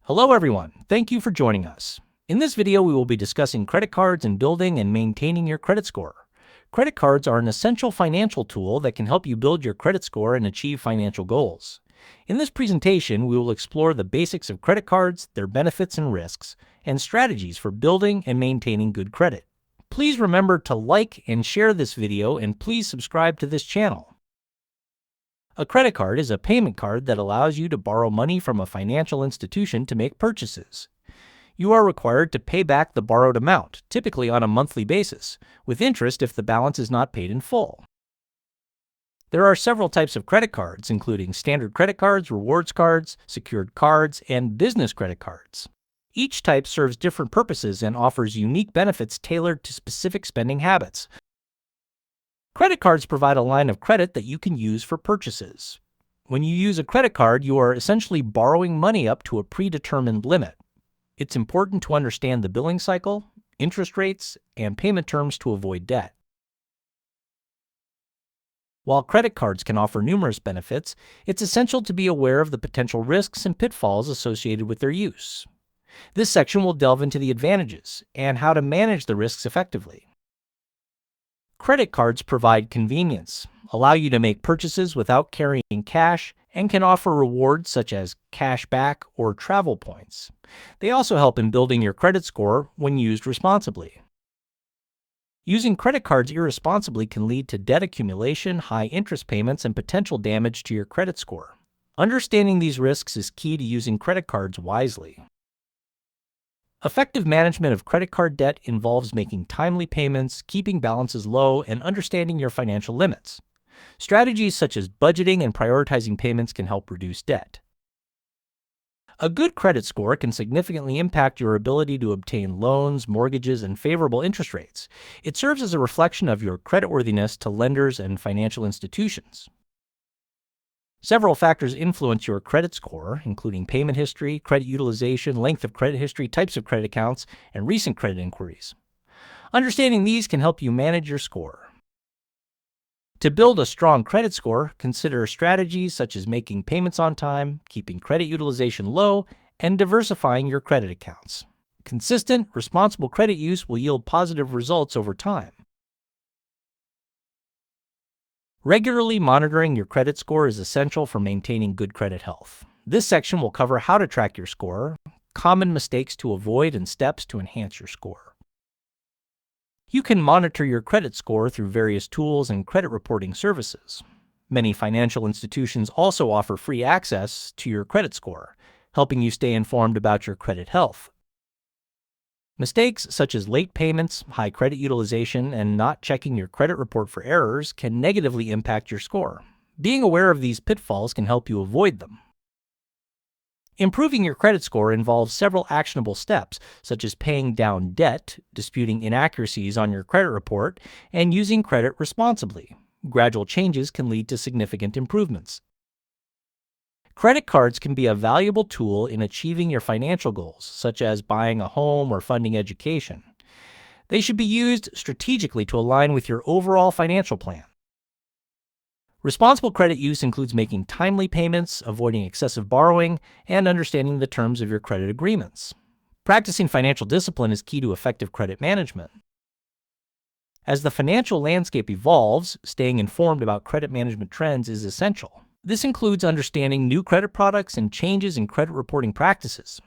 Hello everyone, thank you for joining us. In this video, we will be discussing credit cards and building and maintaining your credit score. Credit cards are an essential financial tool that can help you build your credit score and achieve financial goals. In this presentation, we will explore the basics of credit cards, their benefits and risks, and strategies for building and maintaining good credit. Please remember to like and share this video, and please subscribe to this channel. A credit card is a payment card that allows you to borrow money from a financial institution to make purchases. You are required to pay back the borrowed amount, typically on a monthly basis, with interest if the balance is not paid in full. There are several types of credit cards, including standard credit cards, rewards cards, secured cards, and business credit cards. Each type serves different purposes and offers unique benefits tailored to specific spending habits. Credit cards provide a line of credit that you can use for purchases. When you use a credit card, you are essentially borrowing money up to a predetermined limit. It's important to understand the billing cycle, interest rates, and payment terms to avoid debt. While credit cards can offer numerous benefits, it's essential to be aware of the potential risks and pitfalls associated with their use. This section will delve into the advantages and how to manage the risks effectively. Credit cards provide convenience, allow you to make purchases without carrying cash, and can offer rewards such as cash back or travel points. They also help in building your credit score when used responsibly. Using credit cards irresponsibly can lead to debt accumulation, high interest payments, and potential damage to your credit score. Understanding these risks is key to using credit cards wisely. Effective management of credit card debt involves making timely payments, keeping balances low, and understanding your financial limits. Strategies such as budgeting and prioritizing payments can help reduce debt. A good credit score can significantly impact your ability to obtain loans, mortgages, and favorable interest rates. It serves as a reflection of your creditworthiness to lenders and financial institutions. Several factors influence your credit score, including payment history, credit utilization, length of credit history, types of credit accounts, and recent credit inquiries. Understanding these can help you manage your score. To build a strong credit score, consider strategies such as making payments on time, keeping credit utilization low, and diversifying your credit accounts. Consistent, responsible credit use will yield positive results over time. Regularly monitoring your credit score is essential for maintaining good credit health. This section will cover how to track your score, common mistakes to avoid, and steps to enhance your score. You can monitor your credit score through various tools and credit reporting services. Many financial institutions also offer free access to your credit score, helping you stay informed about your credit health. Mistakes such as late payments, high credit utilization, and not checking your credit report for errors can negatively impact your score. Being aware of these pitfalls can help you avoid them. Improving your credit score involves several actionable steps, such as paying down debt, disputing inaccuracies on your credit report, and using credit responsibly. Gradual changes can lead to significant improvements. Credit cards can be a valuable tool in achieving your financial goals, such as buying a home or funding education. They should be used strategically to align with your overall financial plan. Responsible credit use includes making timely payments, avoiding excessive borrowing, and understanding the terms of your credit agreements. Practicing financial discipline is key to effective credit management. As the financial landscape evolves, staying informed about credit management trends is essential. This includes understanding new credit products and changes in credit reporting practices.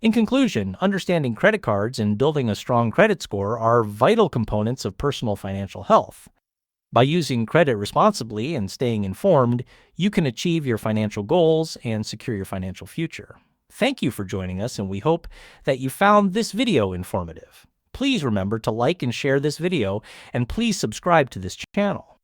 In conclusion, understanding credit cards and building a strong credit score are vital components of personal financial health. By using credit responsibly and staying informed, you can achieve your financial goals and secure your financial future. Thank you for joining us, and we hope that you found this video informative. Please remember to like and share this video, and please subscribe to this channel.